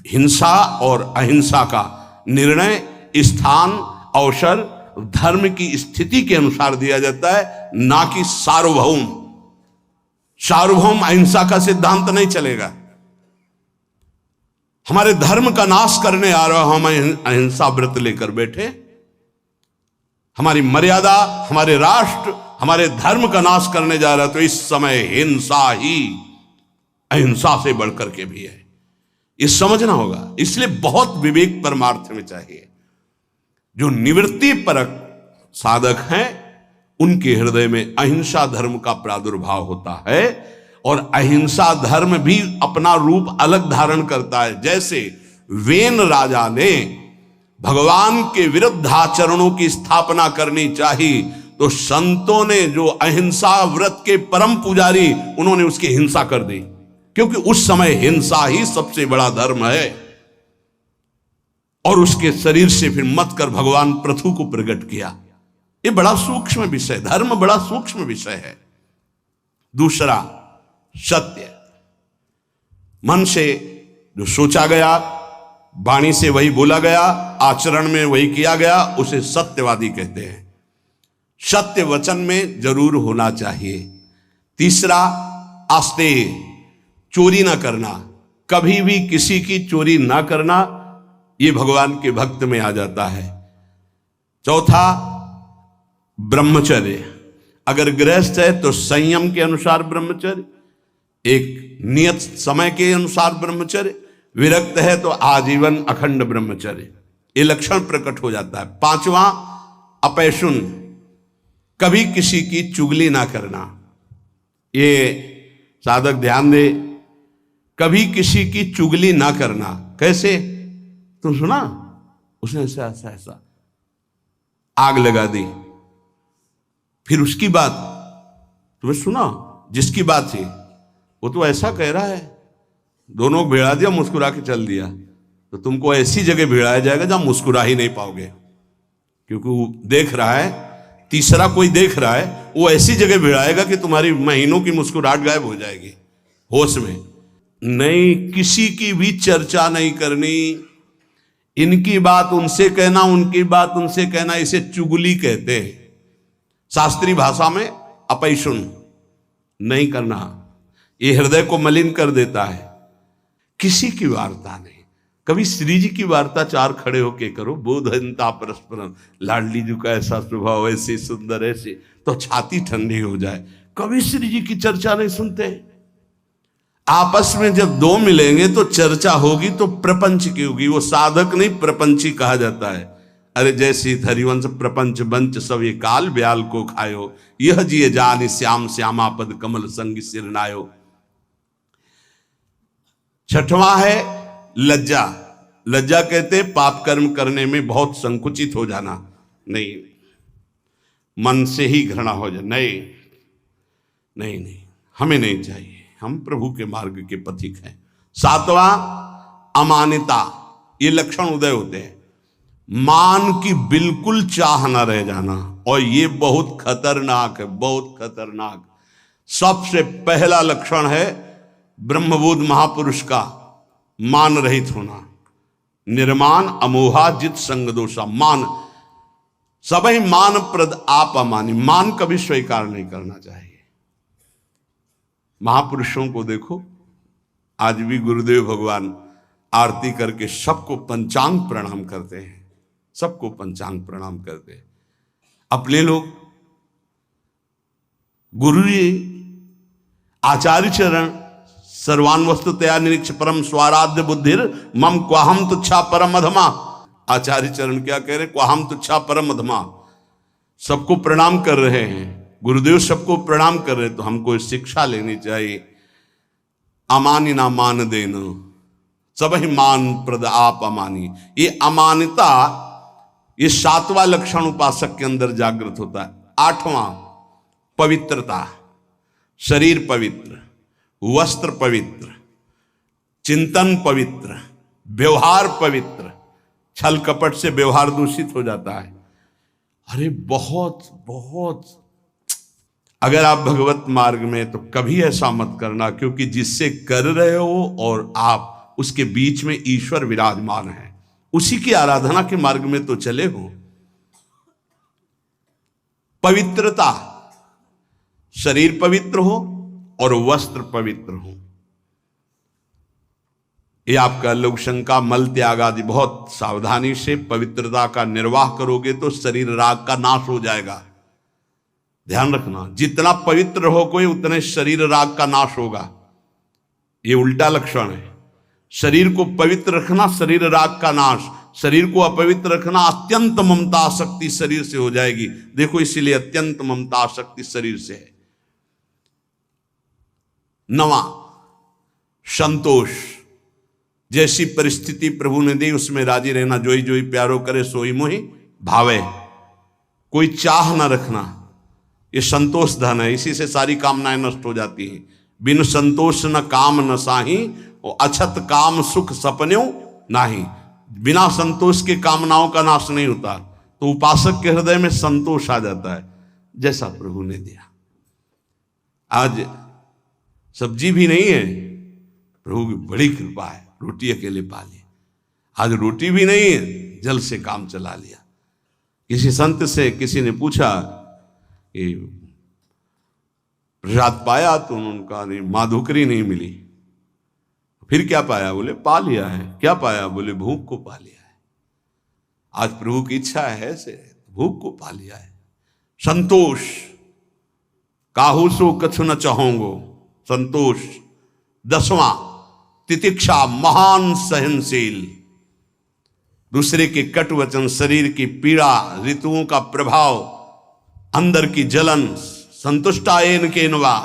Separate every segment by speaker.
Speaker 1: हिंसा और अहिंसा का निर्णय स्थान, अवसर, धर्म की स्थिति के अनुसार दिया जाता है, ना कि सार्वभौम। सार्वभौम अहिंसा का सिद्धांत नहीं चलेगा। हमारे धर्म का नाश करने आ रहा, हम अहिंसा व्रत लेकर बैठे, हमारी मर्यादा, हमारे राष्ट्र, हमारे धर्म का नाश करने जा रहा है, तो इस समय हिंसा ही अहिंसा से बढ़कर के भी है, ये समझना होगा। इसलिए बहुत विवेक परमार्थ में चाहिए। जो निवृत्ति परक साधक हैं उनके हृदय में अहिंसा धर्म का प्रादुर्भाव होता है, और अहिंसा धर्म भी अपना रूप अलग धारण करता है। जैसे वेन राजा ने भगवान के विरुद्ध आचरणों की स्थापना करनी चाहिए, तो संतों ने जो अहिंसा व्रत के परम पुजारी, उन्होंने उसकी हिंसा कर दी, क्योंकि उस समय हिंसा ही सबसे बड़ा धर्म है। और उसके शरीर से फिर मत कर भगवान पृथु को प्रकट किया। ये बड़ा सूक्ष्म विषय, धर्म बड़ा सूक्ष्म विषय है। दूसरा, सत्य। मन से जो सोचा गया, वाणी से वही बोला गया, आचरण में वही किया गया, उसे सत्यवादी कहते हैं। सत्य वचन में जरूर होना चाहिए। तीसरा, आस्तेय, चोरी ना करना, कभी भी किसी की चोरी ना करना, ये भगवान के भक्त में आ जाता है। चौथा, ब्रह्मचर्य। अगर गृहस्थ है तो संयम के अनुसार ब्रह्मचर्य, एक नियत समय के अनुसार ब्रह्मचर्य, विरक्त है तो आजीवन अखंड ब्रह्मचर्य, ये लक्षण प्रकट हो जाता है। पांचवा, अपैशुन, कभी किसी की चुगली ना करना। ये साधक ध्यान दे, कभी किसी की चुगली ना करना। कैसे? तुम सुना, उसने ऐसा ऐसा ऐसा आग लगा दी, फिर उसकी बात तुम्हें सुना, जिसकी बात थी वो तो ऐसा कह रहा है, दोनों भिड़ा दिया, मुस्कुरा के चल दिया, तो तुमको ऐसी जगह भिड़ाया जाएगा जहां मुस्कुरा ही नहीं पाओगे, क्योंकि वो देख रहा है, तीसरा कोई देख रहा है, वो ऐसी जगह भिड़ाएगा कि तुम्हारी महीनों की मुस्कुराहट गायब हो जाएगी। होश में नहीं, किसी की भी चर्चा नहीं करनी, इनकी बात उनसे कहना, उनकी बात उनसे कहना, इसे चुगली कहते हैं। शास्त्रीय भाषा में अपैशुन नहीं करना, ये हृदय को मलिन कर देता है। किसी की वार्ता नहीं, कभी श्री जी की वार्ता चार खड़े होके करो, बोधनता परस्परम, लाडली जी का ऐसा स्वभाव, ऐसे सुंदर, ऐसे, तो छाती ठंडी हो जाए। कभी श्री जी की चर्चा नहीं सुनते। आपस में जब दो मिलेंगे तो चर्चा होगी, तो प्रपंच की होगी। वो साधक नहीं, प्रपंची कहा जाता है। अरे जैसी हरिवंश प्रपंच बंच सब ये काल ब्याल को खायो, यह जिये जान श्याम श्यामा पद कमल संग सिरनायो। छठवां है लज्जा। लज्जा कहते पाप कर्म करने में बहुत संकुचित हो जाना, नहीं, मन से ही घृणा हो जाए, नहीं नहीं नहीं, हमें नहीं चाहिए, हम प्रभु के मार्ग के पथिक हैं। सातवां, अमानिता। ये लक्षण उदय होते हैं, मान की बिल्कुल चाह न रह जाना, और ये बहुत खतरनाक है, बहुत खतरनाक। सबसे पहला लक्षण है ब्रह्मबोध महापुरुष का, मान रहित होना। निर्मान अमोहा जित संग दोषा। मान, सबही मान प्रद आप अमानी, मान कभी स्वीकार नहीं करना चाहिए। महापुरुषों को देखो, आज भी गुरुदेव भगवान आरती करके सबको पंचांग प्रणाम करते हैं, सबको पंचांग प्रणाम करते हैं। अपने लोग गुरु जी आचार्य चरण सर्वान वस्तुतया निरीक्ष परम स्वाराध्य बुद्धिर मम क्वाहम तुच्छा परम अधमा। आचार्य चरण क्या कह रहे? क्वाहम तुच्छा परम अधमा। सबको प्रणाम कर रहे हैं, गुरुदेव सबको प्रणाम कर रहे हैं, तो हमको शिक्षा लेनी चाहिए। अमानी ना मान देना, सब ही मान प्रद आप अमानी। ये अमानता, ये सातवां लक्षण उपासक के अंदर जागृत होता है। आठवां, पवित्रता। शरीर पवित्र, वस्त्र पवित्र, चिंतन पवित्र, व्यवहार पवित्र। छल कपट से व्यवहार दूषित हो जाता है। अरे बहुत बहुत, अगर आप भगवत मार्ग में, तो कभी ऐसा मत करना, क्योंकि जिससे कर रहे हो और आप उसके बीच में ईश्वर विराजमान है, उसी की आराधना के मार्ग में तो चले हो। पवित्रता, शरीर पवित्र हो और वस्त्र पवित्र हो। ये आपका लोक शंका, मल त्याग आदि बहुत सावधानी से पवित्रता का निर्वाह करोगे तो शरीर राग का नाश हो जाएगा। ध्यान रखना, जितना पवित्र हो कोई उतने शरीर राग का नाश होगा। ये उल्टा लक्षण है। शरीर को पवित्र रखना, शरीर राग का नाश। शरीर को अपवित्र रखना, अत्यंत ममता आसक्ति शरीर से हो जाएगी। देखो, इसीलिए अत्यंत ममता आसक्ति शरीर से है। 9वां, संतोष। जैसी परिस्थिति प्रभु ने दी उसमें राजी रहना। जोई जोई प्यारो करे सोई मोहि भावे। कोई चाह न रखना, ये संतोष धन है। इसी से सारी कामनाएं नष्ट हो जाती हैं। बिन संतोष न काम न साही, और अछत काम सुख सपन्यों नाही। बिना संतोष के कामनाओं का नाश नहीं होता। तो उपासक के हृदय में संतोष आ जाता है, जैसा प्रभु ने दिया। आज सब्जी भी नहीं है, प्रभु की बड़ी कृपा है, रोटी अकेले पा ली। आज रोटी भी नहीं है, जल से काम चला लिया। किसी संत से किसी ने पूछा कि प्रसाद पाया, तो उनका नहीं, माधुकरी नहीं मिली। फिर क्या पाया? बोले पा लिया है। क्या पाया? बोले भूख को पा लिया है। आज प्रभु की इच्छा है से भूख को पा लिया है। संतोष, काहू सो कछु न चाहोगो, संतोष। 10वां, तितिक्षा, महान सहनशील। दूसरे के कटु वचन, शरीर की पीड़ा, ऋतुओं का प्रभाव, अंदर की जलन, संतुष्टायन केनवा।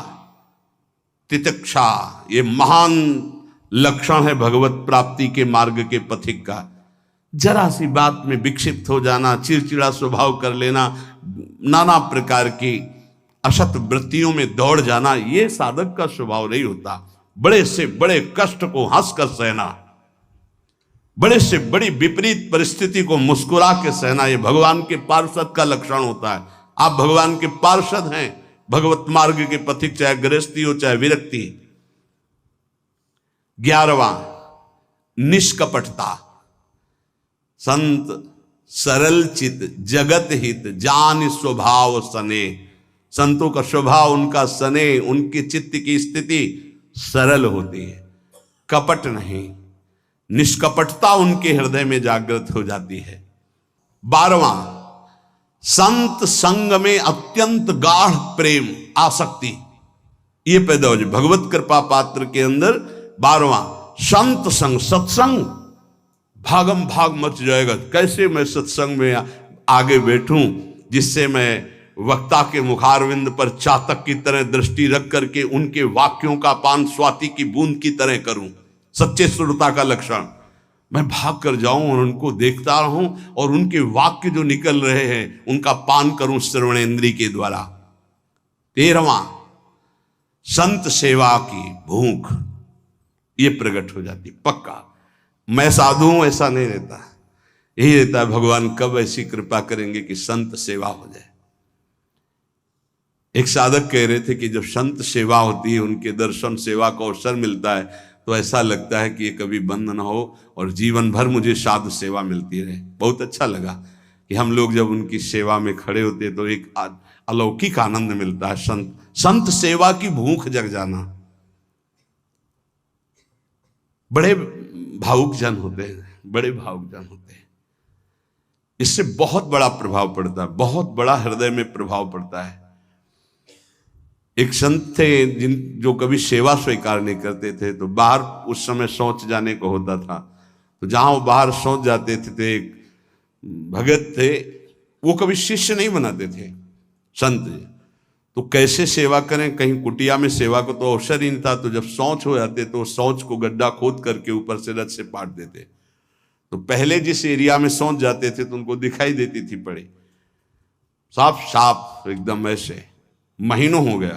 Speaker 1: तितिक्षा, ये महान लक्षण है भगवत प्राप्ति के मार्ग के पथिक का। जरा सी बात में विक्षिप्त हो जाना, चिड़चिड़ा स्वभाव कर लेना, नाना प्रकार की असत वृत्तियों में दौड़ जाना, ये साधक का स्वभाव नहीं होता। बड़े से बड़े कष्ट को हंसकर सहना, बड़े से बड़ी विपरीत परिस्थिति को मुस्कुरा के सहना, ये भगवान के पार्षद का लक्षण होता है। आप भगवान के पार्षद हैं, भगवत मार्ग के पथिक, चाहे गृहस्थी हो चाहे विरक्ति। 11वां, निष्कपटता। संत सरल चित जगत हित जान स्वभाव सने। संतों का स्वभाव, उनका सने, उनकी चित्त की स्थिति सरल होती है, कपट नहीं। निष्कपटता उनके हृदय में जागृत हो जाती है। 12वां, संत संग में अत्यंत गाढ़ प्रेम आसक्ति, ये पैदा हो जाए भगवत कृपा पात्र के अंदर। 12वां, संत संग, सत्संग, भागम भाग मच जाएगा। कैसे मैं सत्संग में आगे बैठूं जिससे मैं वक्ता के मुखारविंद पर चातक की तरह दृष्टि रख करके उनके वाक्यों का पान स्वाति की बूंद की तरह करूं। सच्चे श्रोता का लक्षण, मैं भाग कर जाऊं और उनको देखता रहूं और उनके वाक्य जो निकल रहे हैं उनका पान करूं श्रवणेन्द्रिय के द्वारा। 13वां, संत सेवा की भूख, ये प्रकट हो जाती पक्का। मैं साधु हूं ऐसा नहीं रहता, यही रहता है भगवान कब ऐसी कृपा करेंगे कि संत सेवा हो जाए। एक साधक कह रहे थे कि जब संत सेवा होती है, उनके दर्शन सेवा का अवसर मिलता है, तो ऐसा लगता है कि ये कभी बंद ना हो और जीवन भर मुझे साधु सेवा मिलती रहे। बहुत अच्छा लगा कि हम लोग जब उनकी सेवा में खड़े होते तो एक अलौकिक आनंद मिलता है। संत सेवा की भूख जग जाना। बड़े भावुक जन होते हैं, बड़े भावुक जन होते हैं, इससे बहुत बड़ा प्रभाव पड़ता है, बहुत बड़ा हृदय में प्रभाव पड़ता है। एक संत थे जो कभी सेवा स्वीकार नहीं करते थे, तो बाहर उस समय शौच जाने को होता था, तो जहां वो बाहर शौच जाते थे तो एक भगत थे, वो कभी शिष्य नहीं बनाते थे संत। तो कैसे सेवा करें, कहीं कुटिया में सेवा को तो अवसर ही नहीं था, तो जब शौच हो जाते तो शौच को गड्ढा खोद करके ऊपर से रथ से पाट देते। तो पहले जिस एरिया में शौच जाते थे तो उनको दिखाई देती थी पड़े, साफ साफ एकदम ऐसे। महीनों हो गया,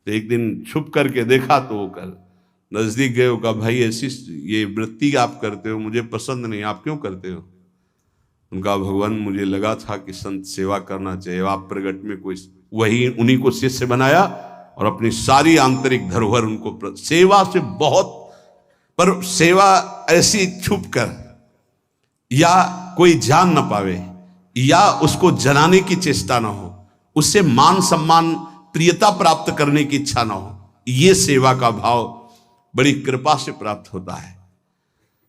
Speaker 1: तो एक दिन छुप करके देखा तो वो कर नजदीक गए, कहा भाई ऐसी ये वृत्ति आप करते हो मुझे पसंद नहीं, आप क्यों करते हो? उनका भगवान मुझे लगा था कि संत सेवा करना चाहिए। आप प्रगट में कोई वही उन्हीं को शिष्य बनाया और अपनी सारी आंतरिक धरोहर उनको सेवा से बहुत पर सेवा ऐसी छुप कर, या कोई जान न पावे, या उसको जलाने की चेष्टा ना हो, उससे मान सम्मान प्रियता प्राप्त करने की इच्छा ना हो, ये सेवा का भाव बड़ी कृपा से प्राप्त होता है।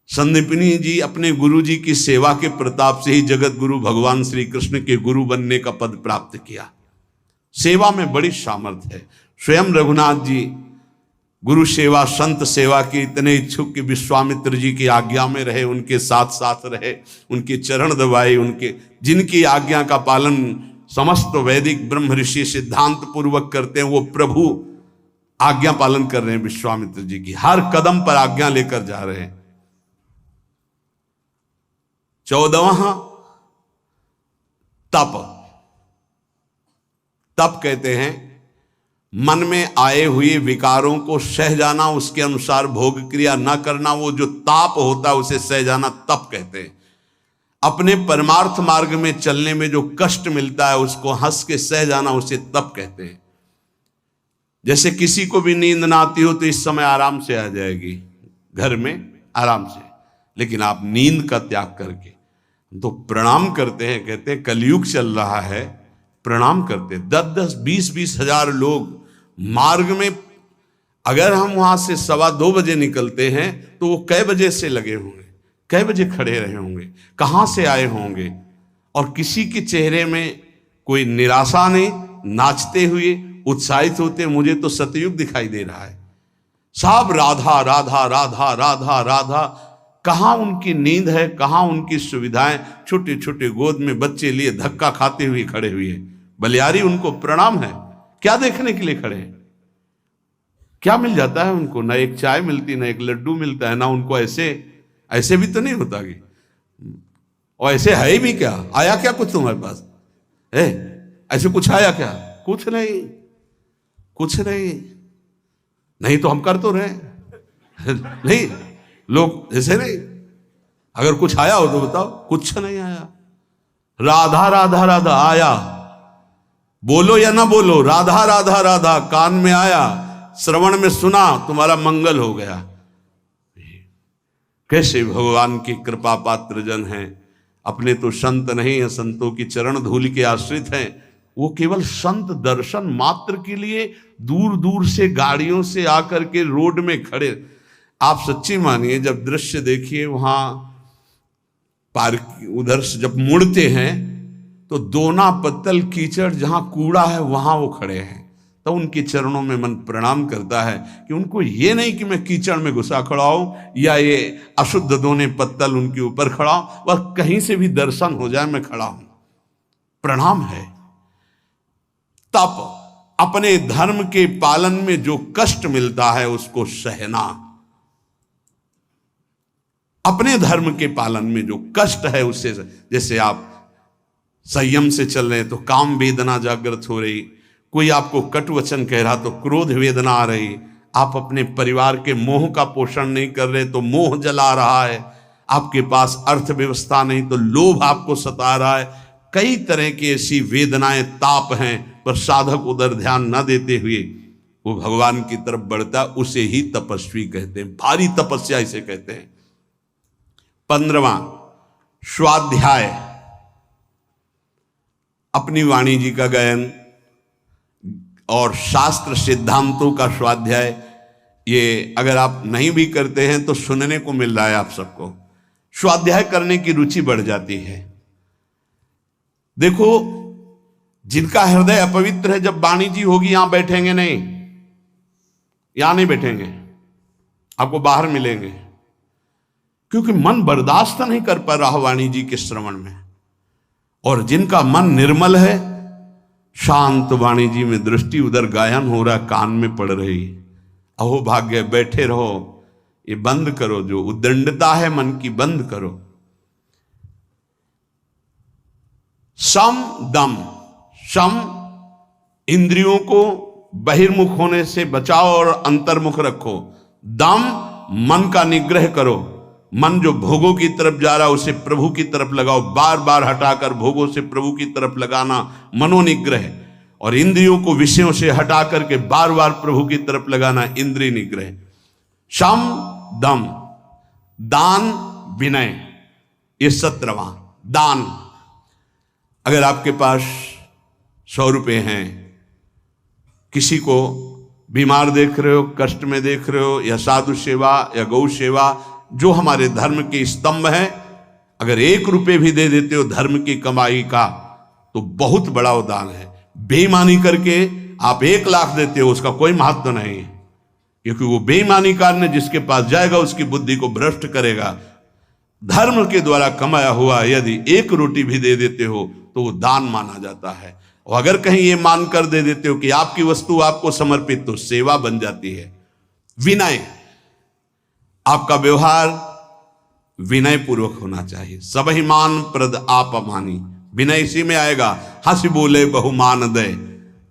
Speaker 1: संदीपनी जी अपने गुरु जी की सेवा के प्रताप से ही जगत गुरु भगवान श्री कृष्ण के गुरु बनने का पद प्राप्त किया। सेवा में बड़ी सामर्थ्य है। स्वयं रघुनाथ जी गुरु सेवा संत सेवा के इतने इच्छुक कि विश्वामित्र जी की आज्ञा में रहे, उनके साथ साथ रहे, उनके चरण दबाए, उनके जिनकी आज्ञा का पालन समस्त वैदिक ब्रह्म ऋषि सिद्धांत पूर्वक करते हैं, वो प्रभु आज्ञा पालन कर रहे हैं। विश्वामित्र जी की हर कदम पर आज्ञा लेकर जा रहे हैं। 14वां तप। तप कहते हैं मन में आए हुए विकारों को सह जाना, उसके अनुसार भोग क्रिया न करना, वो जो ताप होता है उसे सह जाना तप कहते हैं। अपने परमार्थ मार्ग में चलने में जो कष्ट मिलता है उसको हंस के सह जाना, उसे तप कहते हैं। जैसे किसी को भी नींद ना आती हो तो इस समय आराम से आ जाएगी घर में आराम से, लेकिन आप नींद का त्याग करके तो प्रणाम करते हैं। कहते हैं कलयुग चल रहा है, प्रणाम करते 10-10 20-20 हजार लोग मार्ग में, अगर हम वहां से 2:15 बजे निकलते हैं तो वो कै बजे से लगे होंगे, कै बजे खड़े रहे होंगे, कहां से आए होंगे, और किसी के चेहरे में कोई निराशा नहीं, नाचते हुए उत्साहित होते। मुझे तो सतयुग दिखाई दे रहा है, सब राधा राधा राधा राधा राधा। कहां उनकी नींद है, कहां उनकी सुविधाएं। छोटे छोटे गोद में बच्चे लिए धक्का खाते हुए खड़े हुए, बलियारी उनको प्रणाम है। क्या देखने के लिए खड़े हैं? क्या मिल जाता है उनको? ना एक चाय मिलती, ना एक लड्डू मिलता है, ना उनको ऐसे भी तो नहीं होता कि, और ऐसे है भी क्या? आया क्या कुछ तुम्हारे पास है? ऐसे कुछ आया क्या? कुछ नहीं, कुछ नहीं। नहीं तो हम कर तो रहे नहीं, लोग ऐसे नहीं। अगर कुछ आया हो तो बताओ, कुछ नहीं आया। राधा राधा राधा आया, बोलो या ना बोलो, राधा राधा राधा कान में आया, श्रवण में सुना, तुम्हारा मंगल हो गया। कैसे भगवान की कृपा पात्र जन हैं। अपने तो संत नहीं है, संतों की चरण धूलि के आश्रित हैं। वो केवल संत दर्शन मात्र के लिए दूर दूर से गाड़ियों से आकर के रोड में खड़े। आप सच्ची मानिए, जब दृश्य देखिए वहां पार्क उधर से जब मुड़ते हैं तो दोना पत्तल कीचड़, जहां कूड़ा है वहां वो खड़े हैं। तो उनके चरणों में मन प्रणाम करता है कि उनको ये नहीं कि मैं कीचड़ में घुसा खड़ा हूं या ये अशुद्ध दोने पत्तल उनके ऊपर खड़ा हूं, वह कहीं से भी दर्शन हो जाए मैं खड़ा हूं। प्रणाम है। तप, अपने धर्म के पालन में जो कष्ट मिलता है उसको सहना। अपने धर्म के पालन में जो कष्ट है उससे, जैसे आप संयम से चल रहे हैं तो काम वेदना जागृत हो रही, कोई आपको कटु वचन कह रहा तो क्रोध वेदना आ रही, आप अपने परिवार के मोह का पोषण नहीं कर रहे तो मोह जला रहा है, आपके पास अर्थव्यवस्था नहीं तो लोभ आपको सता रहा है। कई तरह की ऐसी वेदनाएं ताप हैं, पर साधक उधर ध्यान न देते हुए वो भगवान की तरफ बढ़ता, उसे ही तपस्वी कहते हैं। भारी तपस्या इसे कहते हैं। 15वां स्वाध्याय, अपनी वाणी जी का गायन और शास्त्र सिद्धांतों का स्वाध्याय। ये अगर आप नहीं भी करते हैं तो सुनने को मिल रहा है आप सबको। स्वाध्याय करने की रुचि बढ़ जाती है। देखो, जिनका हृदय अपवित्र है, जब वाणी जी होगी यहां बैठेंगे नहीं, यहां नहीं बैठेंगे, आपको बाहर मिलेंगे, क्योंकि मन बर्दाश्त नहीं कर पा रहा वाणी जी के श्रवण में। और जिनका मन निर्मल है, शांत वाणी जी में दृष्टि, उधर गायन हो रहा, कान में पड़ रही, अहो भाग्य, बैठे रहो, ये बंद करो, जो उद्दंडता है मन की बंद करो। सम दम, सम इंद्रियों को बहिर्मुख होने से बचाओ और अंतर्मुख रखो। दम मन का निग्रह करो, मन जो भोगों की तरफ जा रहा है उसे प्रभु की तरफ लगाओ, बार बार हटाकर भोगों से प्रभु की तरफ लगाना मनोनिग्रह, और इंद्रियों को विषयों से हटा करके बार बार प्रभु की तरफ लगाना इंद्रिय निग्रह। सम दम, दान विनय, ये 17वां दान। अगर आपके पास 100 रुपये हैं, किसी को बीमार देख रहे हो, कष्ट में देख रहे हो, या साधु सेवा या गौ सेवा जो हमारे धर्म के स्तंभ हैं, अगर 1 रुपये भी दे देते हो धर्म की कमाई का तो बहुत बड़ा वो दान है। बेईमानी करके आप 1 लाख देते हो, उसका कोई महत्व नहीं है, क्योंकि वो बेईमानी करने जिसके पास जाएगा उसकी बुद्धि को भ्रष्ट करेगा। धर्म के द्वारा कमाया हुआ यदि 1 रोटी भी दे देते हो तो वो दान माना जाता है। और अगर कहीं ये मानकर दे देते हो कि आपकी वस्तु आपको समर्पित, तो सेवा बन जाती है। विनय, आपका व्यवहार विनय पूर्वक होना चाहिए। सबहि मान प्रद आप अमानी, विनय इसी में आएगा। हंस बोले बहुमान दे,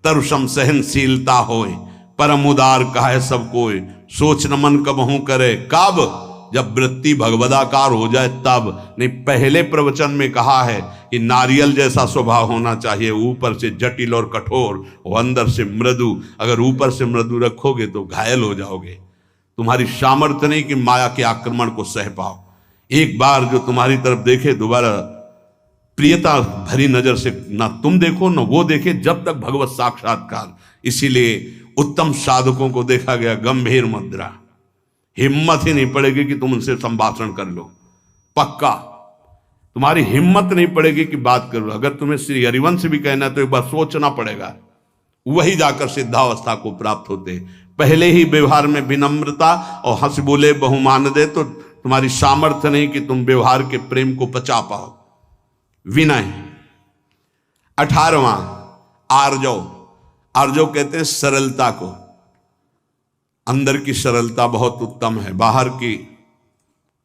Speaker 1: तरुषम सहनशीलता होए, परम उदार कहे सब कोई, सोच न मन कबहू करे। कब? जब वृत्ति भगवदाकार हो जाए तब। नहीं, पहले प्रवचन में कहा है कि नारियल जैसा स्वभाव होना चाहिए, ऊपर से जटिल और कठोर और अंदर से मृदु। अगर ऊपर से मृदु रखोगे तो घायल हो जाओगे। तुम्हारी सामर्थ्य नहीं कि माया के आक्रमण को सह पाओ। एक बार जो तुम्हारी तरफ देखे दोबारा प्रियता भरी नजर से ना तुम देखो ना वो देखे, जब तक भगवत साक्षात्कार। इसीलिए उत्तम साधकों को देखा गया गंभीर मुद्रा, हिम्मत ही नहीं पड़ेगी कि तुम उनसे संभाषण कर लो। पक्का तुम्हारी हिम्मत नहीं पड़ेगी कि बात करो। अगर तुम्हें श्री हरिवंश भी कहना तो एक बार सोचना पड़ेगा, वही जाकर सिद्धावस्था को प्राप्त होते। पहले ही व्यवहार में विनम्रता और हंस बोले बहुमान दे, तो तुम्हारी सामर्थ्य नहीं कि तुम व्यवहार के प्रेम को पचा पाओ। विनय। 18वां आर्जव। आर्जव कहते हैं सरलता को। अंदर की सरलता बहुत उत्तम है, बाहर की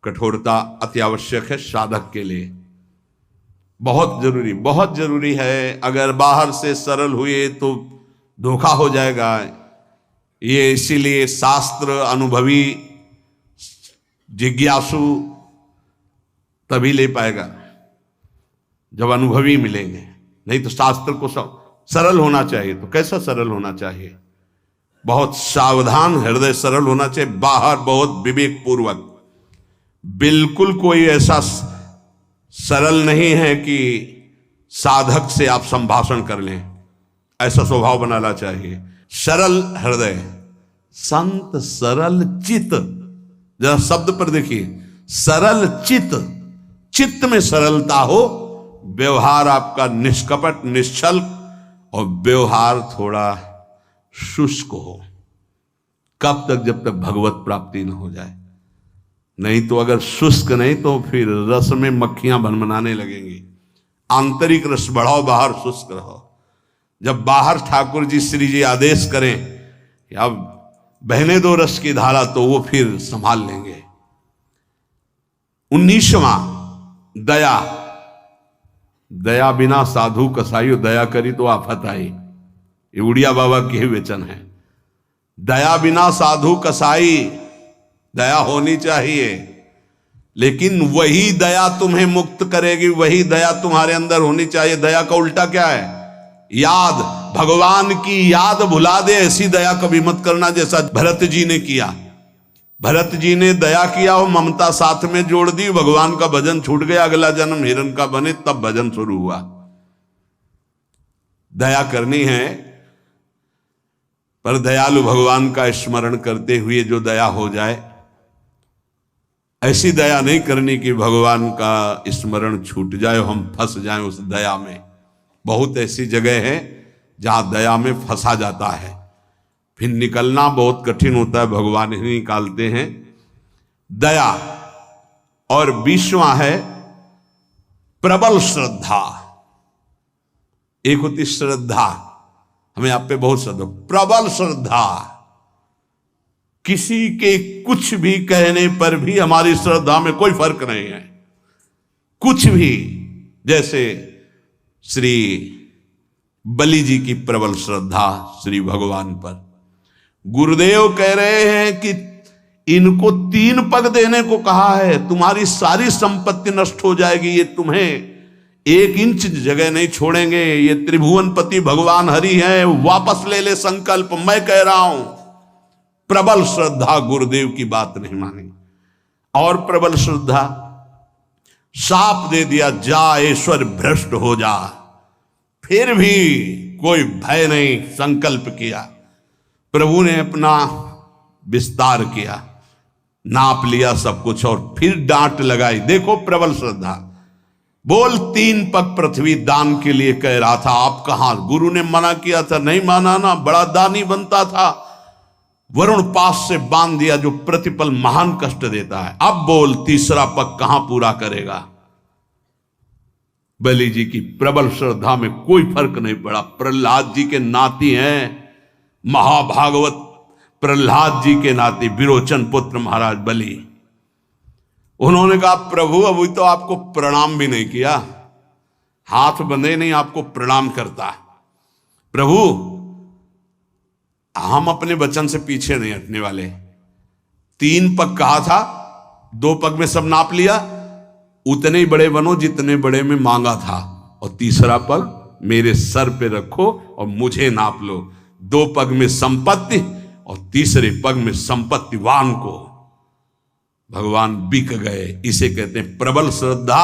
Speaker 1: कठोरता अति आवश्यक है साधक के लिए। बहुत जरूरी है। अगर बाहर से सरल हुए तो धोखा हो जाएगा। ये इसीलिए शास्त्र अनुभवी जिज्ञासु तभी ले पाएगा जब अनुभवी मिलेंगे। नहीं तो शास्त्र को सरल होना चाहिए। तो कैसा सरल होना चाहिए? बहुत सावधान हृदय सरल होना चाहिए, बाहर बहुत विवेक पूर्वक। बिल्कुल कोई ऐसा सरल नहीं है कि साधक से आप संभाषण कर लें, ऐसा स्वभाव बनाना चाहिए। सरल हृदय, संत सरल चित्त। जरा शब्द पर देखिए, सरल चित्त, चित्त में सरलता हो, व्यवहार आपका निष्कपट निश्चल और व्यवहार थोड़ा शुष्क हो। कब तक? जब तक भगवत प्राप्ति न हो जाए। नहीं तो अगर शुष्क नहीं तो फिर रस में मक्खियां भनभनाने लगेंगी। आंतरिक रस बढ़ाओ, बाहर शुष्क रहो। जब बाहर ठाकुर जी श्री जी आदेश करें कि अब बहने दो रस की धारा, तो वो फिर संभाल लेंगे। 19वां दया। दया बिना साधु कसाई, दया करी तो आफत आई। ये उड़िया बाबा के ही वचन है। दया बिना साधु कसाई, दया होनी चाहिए, लेकिन वही दया तुम्हें मुक्त करेगी, वही दया तुम्हारे अंदर होनी चाहिए। दया का उल्टा क्या है? याद। भगवान की याद भुला दे ऐसी दया कभी मत करना, जैसा भरत जी ने किया। भरत जी ने दया किया और ममता साथ में जोड़ दी, भगवान का भजन छूट गया। अगला जन्म हिरण का बने तब भजन शुरू हुआ। दया करनी है, पर दयालु भगवान का स्मरण करते हुए जो दया हो जाए, ऐसी दया नहीं करनी कि भगवान का स्मरण छूट जाए, हम फंस जाएं उस दया में। बहुत ऐसी जगह है जहां दया में फंसा जाता है, फिर निकलना बहुत कठिन होता है, भगवान ही निकालते हैं। दया। और 20वां है प्रबल श्रद्धा। एक होती श्रद्धा, हमें आप पे बहुत श्रद्धा, प्रबल श्रद्धा। किसी के कुछ भी कहने पर भी हमारी श्रद्धा में कोई फर्क नहीं है, कुछ भी। जैसे श्री बलि जी की प्रबल श्रद्धा श्री भगवान पर। गुरुदेव कह रहे हैं कि इनको 3 पग देने को कहा है, तुम्हारी सारी संपत्ति नष्ट हो जाएगी, ये तुम्हें 1 इंच जगह नहीं छोड़ेंगे। ये त्रिभुवनपति भगवान हरि हैं, वापस ले ले संकल्प। मैं कह रहा हूं, प्रबल श्रद्धा, गुरुदेव की बात नहीं मानी। और प्रबल श्रद्धा, शाप दे दिया जा ईश्वर भ्रष्ट हो जा, फिर भी कोई भय नहीं, संकल्प किया। प्रभु ने अपना विस्तार किया, नाप लिया सब कुछ और फिर डांट लगाई। देखो प्रबल श्रद्धा, बोल 3 पग पृथ्वी दान के लिए कह रहा था, आप कहां? गुरु ने मना किया था, नहीं माना ना, बड़ा दानी बनता था। वरुण पास से बांध दिया जो प्रतिपल महान कष्ट देता है। अब बोल 3रा पग कहां पूरा करेगा? बलि जी की प्रबल श्रद्धा में कोई फर्क नहीं पड़ा। प्रहलाद जी के नाती हैं, महाभागवत प्रहलाद जी के नाती विरोचन पुत्र महाराज बलि। उन्होंने कहा प्रभु अभी तो आपको प्रणाम भी नहीं किया, हाथ बंधे नहीं, आपको प्रणाम करता। प्रभु हम अपने वचन से पीछे नहीं हटने वाले। 3 पग कहा था, 2 पग में सब नाप लिया, उतने ही बड़े बनो जितने बड़े में मांगा था, और 3रा पग मेरे सर पे रखो और मुझे नाप लो। 2 पग में संपत्ति और 3रे पग में संपत्तिवान को भगवान बिक गए। इसे कहते हैं प्रबल श्रद्धा।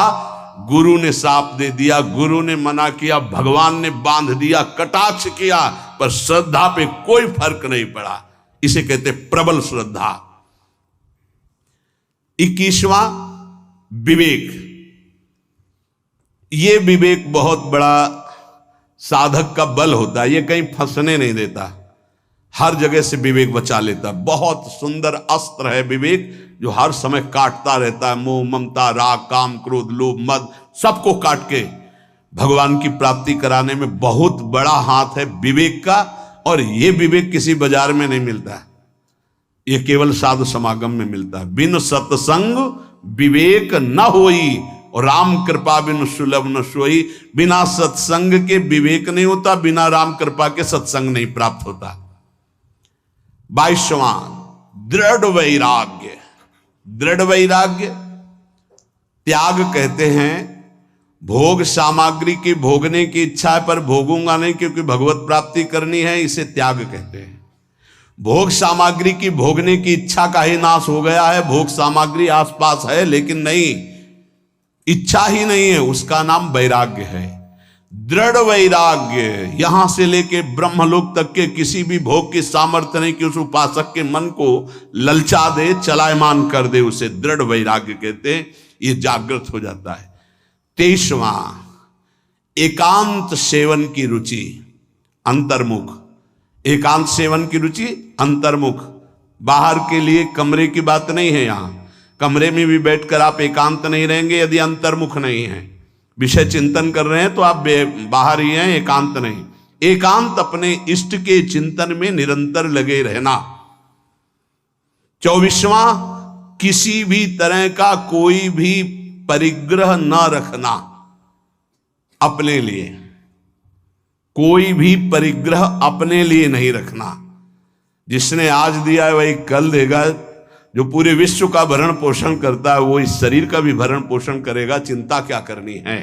Speaker 1: गुरु ने शाप दे दिया, गुरु ने मना किया, भगवान ने बांध दिया, कटाक्ष किया, पर श्रद्धा पे कोई फर्क नहीं पड़ा। इसे कहते हैं प्रबल श्रद्धा। 21वां विवेक। ये विवेक बहुत बड़ा साधक का बल होता है, ये कहीं फंसने नहीं देता, हर जगह से विवेक बचा लेता। बहुत सुंदर अस्त्र है विवेक, जो हर समय काटता रहता है। मोह, ममता, राग, काम, क्रोध, लोभ, मद, सबको काट के भगवान की प्राप्ति कराने में बहुत बड़ा हाथ है विवेक का। और ये विवेक किसी बाजार में नहीं मिलता, ये केवल साधु समागम में मिलता है। बिन सत्संग विवेक न होई, और राम कृपा बिन सुलभ न सोई। बिना सत्संग के विवेक नहीं होता, बिना राम कृपा के सत्संग नहीं प्राप्त होता। 22वां दृढ़ वैराग्य। दृढ़ वैराग्य त्याग कहते हैं। भोग सामग्री की भोगने की इच्छा है, पर भोगूंगा नहीं क्योंकि भगवत प्राप्ति करनी है, इसे त्याग कहते हैं। भोग सामग्री की भोगने की इच्छा का ही नाश हो गया है। भोग सामग्री आसपास है लेकिन नहीं, इच्छा ही नहीं है, उसका नाम वैराग्य है। दृढ़ वैराग्य, यहां से लेके ब्रह्मलोक तक के किसी भी भोग की सामर्थ्य नहीं कि उस उपासक के मन को ललचा दे, चलायमान कर दे, उसे दृढ़ वैराग्य कहते हैं। ये जागृत हो जाता है। 23वां एकांत सेवन की रुचि, अंतर्मुख। एकांत सेवन की रुचि, अंतर्मुख। बाहर के लिए कमरे की बात नहीं है, यहां कमरे में भी बैठकर आप एकांत नहीं रहेंगे यदि अंतर्मुख नहीं है। विषय चिंतन कर रहे हैं तो आप बाहर ही हैं, एकांत नहीं। एकांत अपने इष्ट के चिंतन में निरंतर लगे रहना। 24वां किसी भी तरह का कोई भी परिग्रह न रखना अपने लिए। कोई भी परिग्रह अपने लिए नहीं रखना। जिसने आज दिया है वही कल देगा। जो पूरे विश्व का भरण पोषण करता है वो इस शरीर का भी भरण पोषण करेगा। चिंता क्या करनी है?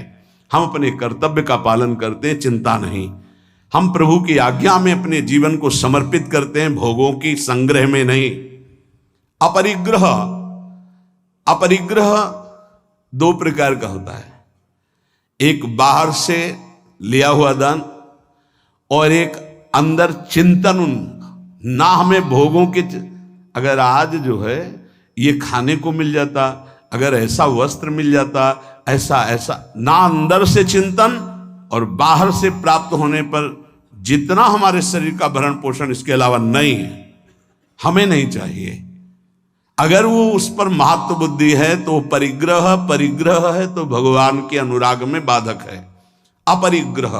Speaker 1: हम अपने कर्तव्य का पालन करते हैं, चिंता नहीं। हम प्रभु की आज्ञा में अपने जीवन को समर्पित करते हैं, भोगों की संग्रह में नहीं। अपरिग्रह, अपरिग्रह 2 प्रकार का होता है। एक बाहर से लिया हुआ दान और एक अंदर चिंतन। ना हमें भोगों के, अगर आज जो है ये खाने को मिल जाता, अगर ऐसा वस्त्र मिल जाता, ऐसा ऐसा, ना अंदर से चिंतन और बाहर से प्राप्त होने पर जितना हमारे शरीर का भरण पोषण, इसके अलावा नहीं है, हमें नहीं चाहिए। अगर वो उस पर महत्व बुद्धि है तो परिग्रह, परिग्रह है तो भगवान के अनुराग में बाधक है। अपरिग्रह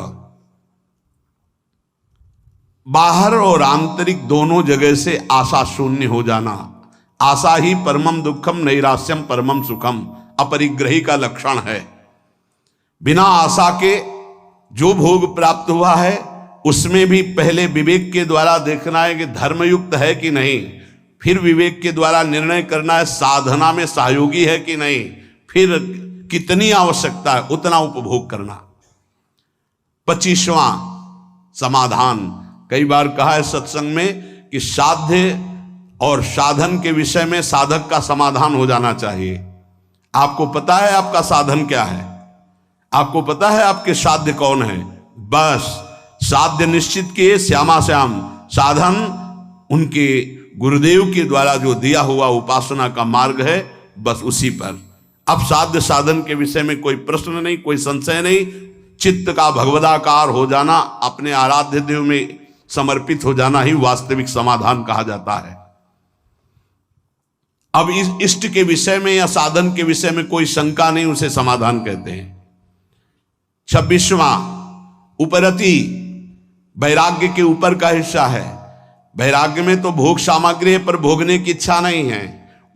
Speaker 1: बाहर और आंतरिक दोनों जगह से आशा शून्य हो जाना। आशा ही परमम दुखम, नैराश्यम परमम सुखम, अपरिग्रही का लक्षण है। बिना आशा के जो भोग प्राप्त हुआ है उसमें भी पहले विवेक के द्वारा देखना है कि धर्मयुक्त है कि नहीं, फिर विवेक के द्वारा निर्णय करना है साधना में सहयोगी है कि नहीं, फिर कितनी आवश्यकता है उतना उपभोग करना। 25वां समाधान। कई बार कहा है सत्संग में कि साध्य और साधन के विषय में साधक का समाधान हो जाना चाहिए। आपको पता है आपका साधन क्या है, आपको पता है आपके साध्य कौन है, बस साध्य निश्चित किए, श्यामा श्याम साधन उनके गुरुदेव के द्वारा जो दिया हुआ उपासना का मार्ग है, बस उसी पर। अब साध्य साधन के विषय में कोई प्रश्न नहीं, कोई संशय नहीं। चित्त का भगवदाकार हो जाना, अपने आराध्य देव में समर्पित हो जाना ही वास्तविक समाधान कहा जाता है। अब इस इष्ट के विषय में या साधन के विषय में कोई शंका नहीं, उसे समाधान कहते हैं। 26वां उपरति वैराग्य के ऊपर का हिस्सा है। वैराग्य में तो भोग सामग्री है पर भोगने की इच्छा नहीं है।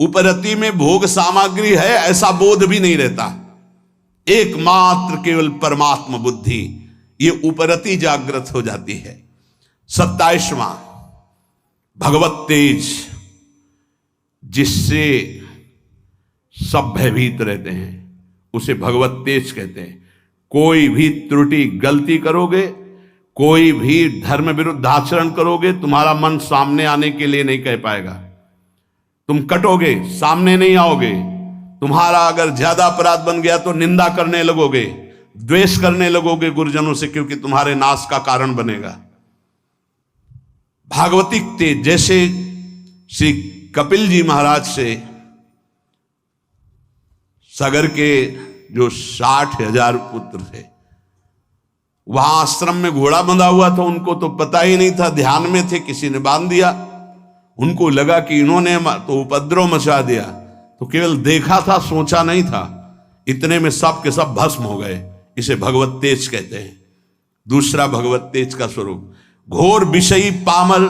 Speaker 1: उपरति में भोग सामग्री है ऐसा बोध भी नहीं रहता, एकमात्र केवल परमात्मा बुद्धि, ये उपरति जागृत हो जाती है। 27वां भगवत तेज, जिससे सब भयभीत रहते हैं, उसे भगवत तेज कहते हैं। कोई भी त्रुटि गलती करोगे, कोई भी धर्म विरुद्ध आचरण करोगे, तुम्हारा मन सामने आने के लिए नहीं कह पाएगा। तुम कटोगे, सामने नहीं आओगे। तुम्हारा अगर ज्यादा अपराध बन गया तो निंदा करने लगोगे, द्वेष करने लगोगे गुरुजनों से, क्योंकि तुम्हारे नाश का कारण बनेगा। भागवतिक तेज, जैसे श्री कपिल जी महाराज से सगर के जो 60,000 पुत्र थे, वहां आश्रम में घोड़ा बंधा हुआ था, उनको तो पता ही नहीं था, ध्यान में थे, किसी ने बांध दिया। उनको लगा कि इन्होंने तो उपद्रव मचा दिया, तो केवल देखा था, सोचा नहीं था। इतने में सब के सब भस्म हो गए। इसे भगवत तेज कहते हैं। दूसरा भगवत तेज का स्वरूप, घोर विषयी पामर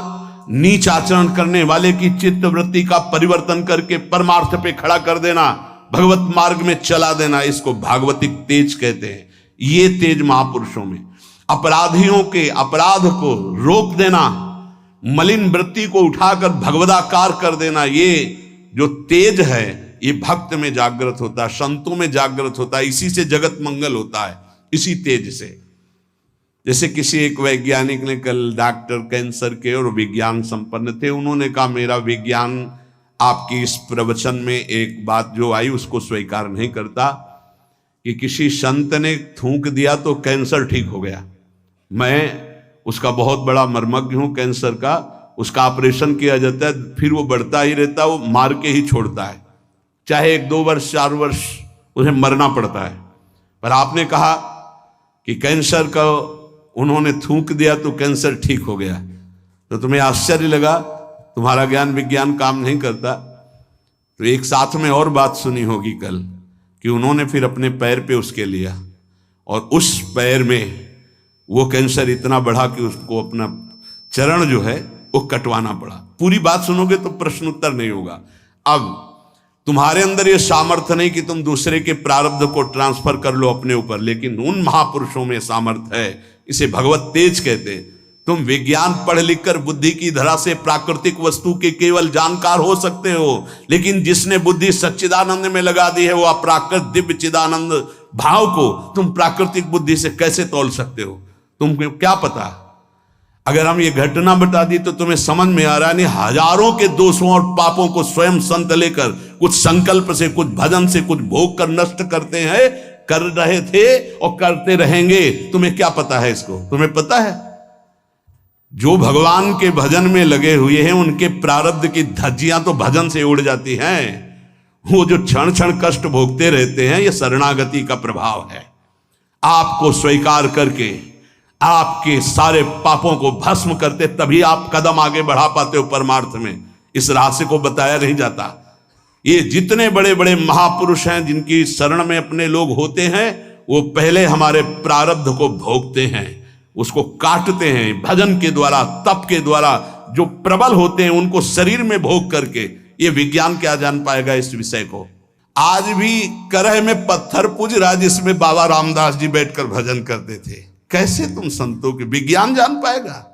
Speaker 1: नीच आचरण करने वाले की चित्त वृत्ति का परिवर्तन करके परमार्थ पे खड़ा कर देना, भगवत मार्ग में चला देना, इसको भागवतिक तेज कहते हैं। ये तेज महापुरुषों में अपराधियों के अपराध को रोक देना, मलिन वृत्ति को उठाकर भगवदाकार कर देना, ये जो तेज है ये भक्त में जागृत होता है, संतों में जागृत होता है। इसी से जगत मंगल होता है, इसी तेज से। जैसे किसी एक वैज्ञानिक ने कल, डॉक्टर कैंसर के और विज्ञान संपन्न थे, उन्होंने कहा मेरा विज्ञान आपकी इस प्रवचन में एक बात जो आई उसको स्वीकार नहीं करता कि किसी संत ने थूक दिया तो कैंसर ठीक हो गया। मैं उसका बहुत बड़ा मर्मज्ञ हूं कैंसर का। उसका ऑपरेशन किया जाता है, फिर वो बढ़ता ही रहता है, वो मार के ही छोड़ता है, चाहे 1-2 वर्ष 4 वर्ष उन्हें मरना पड़ता है। पर आपने कहा कि कैंसर का उन्होंने थूक दिया तो कैंसर ठीक हो गया, तो तुम्हें आश्चर्य लगा, तुम्हारा ज्ञान विज्ञान काम नहीं करता। तो एक साथ में और बात सुनी होगी कल कि उन्होंने फिर अपने पैर पे उसके लिया, और उस पैर में वो कैंसर इतना बढ़ा कि उसको अपना चरण जो है वो कटवाना पड़ा। पूरी बात सुनोगे तो प्रश्न उत्तर नहीं होगा। अब तुम्हारे अंदर ये सामर्थ्य नहीं कि तुम दूसरे के प्रारब्ध को ट्रांसफर कर लो अपने ऊपर, लेकिन उन महापुरुषों में सामर्थ्य है, इसे भगवत तेज कहते हैं। तुम विज्ञान पढ़ लिख कर बुद्धि की धरा से प्राकृतिक वस्तु के केवल जानकार हो सकते हो, लेकिन जिसने बुद्धि सच्चिदानंद में लगा दी है वो अपराकृत दिव्य चिदानंद भाव को तुम प्राकृतिक बुद्धि से कैसे तौल सकते हो? तुमको क्या पता? अगर हम ये घटना बता दी तो तुम्हें समझ में आ रहा नहीं, हजारों के दोषों और पापों को स्वयं संत लेकर कुछ संकल्प से, कुछ भजन से, कुछ भोग कर नष्ट करते हैं, कर रहे थे और करते रहेंगे। तुम्हें क्या पता है इसको? तुम्हें पता है जो भगवान के भजन में लगे हुए हैं उनके प्रारब्ध की धज्जियां तो भजन से उड़ जाती हैं। वो जो क्षण क्षण कष्ट भोगते रहते हैं, ये शरणागति का प्रभाव है। आपको स्वीकार करके आपके सारे पापों को भस्म करते, तभी आप कदम आगे बढ़ा पाते हो परमार्थ में। इस रहस्य को बताया नहीं जाता। ये जितने बड़े बड़े महापुरुष हैं जिनकी शरण में अपने लोग होते हैं, वो पहले हमारे प्रारब्ध को भोगते हैं, उसको काटते हैं भजन के द्वारा, तप के द्वारा। जो प्रबल होते हैं उनको शरीर में भोग करके, ये विज्ञान क्या जान पाएगा इस विषय को? आज भी करह में पत्थर पूज रहा जिसमें बाबा रामदास जी बैठकर भजन करते थे। कैसे तुम संतों की विज्ञान जान पाएगा,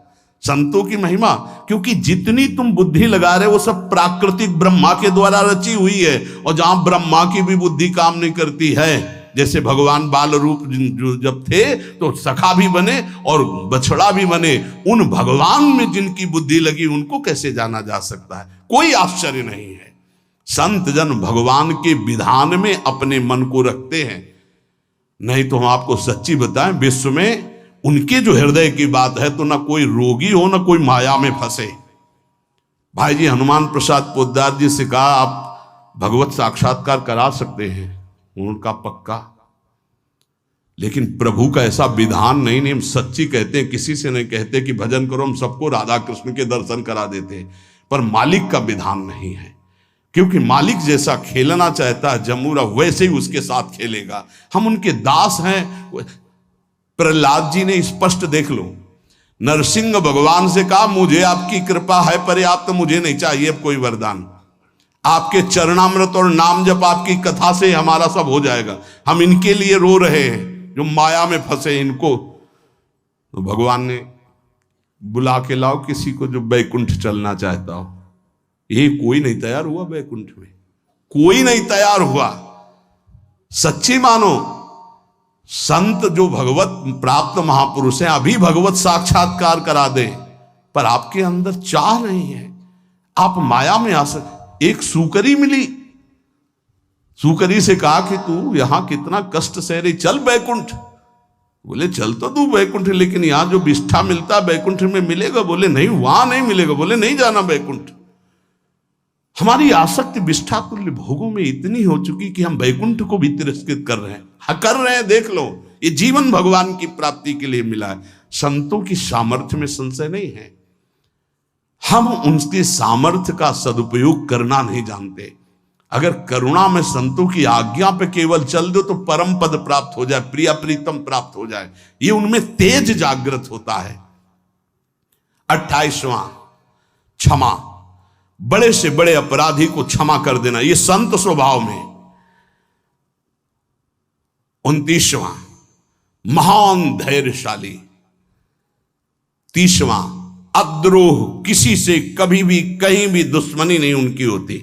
Speaker 1: संतों की महिमा? क्योंकि जितनी तुम बुद्धि लगा रहे हो वो सब प्राकृतिक ब्रह्मा के द्वारा रची हुई है, और जहां ब्रह्मा की भी बुद्धि काम नहीं करती है जैसे भगवान बाल रूप जो जब थे तो सखा भी बने और बछड़ा भी बने। उन भगवान में जिनकी बुद्धि लगी उनको कैसे जाना जा सकता है? कोई आश्चर्य नहीं है। संत जन भगवान के विधान में अपने मन को रखते हैं। नहीं तो हम आपको सच्ची बताएं, विश्व में उनके जो हृदय की बात है तो ना कोई रोगी हो ना कोई माया में फंसे। भाई जी हनुमान प्रसाद पोद्दार जी से कहा आप भगवत साक्षात्कार करा सकते हैं, उनका पक्का। लेकिन प्रभु का ऐसा विधान नहीं हम सच्ची कहते हैं, किसी से नहीं कहते कि भजन करो, हम सबको राधा कृष्ण के दर्शन करा देते हैं। पर मालिक का विधान नहीं है, क्योंकि मालिक जैसा खेलना चाहता है जमूरा वैसे ही उसके साथ खेलेगा। हम उनके दास हैं। प्रहलाद जी ने स्पष्ट देख लो, नरसिंह भगवान से कहा मुझे आपकी कृपा है पर्याप्त, मुझे नहीं चाहिए अब कोई वरदान। आपके चरणामृत और नाम जप आपकी कथा से हमारा सब हो जाएगा। हम इनके लिए रो रहे हैं जो माया में फंसे इनको। तो भगवान ने बुला के लाओ किसी को जो बैकुंठ चलना चाहता हो। ये कोई नहीं तैयार हुआ बैकुंठ में, कोई नहीं तैयार हुआ। सच्ची मानो, संत जो भगवत प्राप्त महापुरुष हैं अभी भगवत साक्षात्कार करा दे, पर आपके अंदर चाह नहीं है, आप माया में आ सकते। एक सूकरी मिली, सूकरी से कहा कि तू यहां कितना कष्ट सह रही, चल बैकुंठ। बोले चल तो तू बैकुंठ, लेकिन यहां जो विष्ठा मिलता बैकुंठ में मिलेगा? बोले नहीं, वहां नहीं मिलेगा। बोले नहीं जाना बैकुंठ। हमारी आसक्ति विष्ठा तुल्य भोगों में इतनी हो चुकी कि हम बैकुंठ को भी तिरस्कृत कर रहे हैं। कर रहे हैं, देख लो, ये जीवन भगवान की प्राप्ति के लिए मिला है। संतों की सामर्थ्य में संशय नहीं है, हम उनके सामर्थ्य का सदुपयोग करना नहीं जानते। अगर करुणा में संतों की आज्ञा पे केवल चल दो तो परम पद प्राप्त हो जाए, प्रिया प्रीतम प्राप्त हो जाए, ये उनमें तेज जागृत होता है। 28वां क्षमा, बड़े से बड़े अपराधी को क्षमा कर देना, ये संत स्वभाव में। 29वां महान धैर्यशाली। 30वां अद्रोह, किसी से कभी भी कहीं भी दुश्मनी नहीं उनकी होती।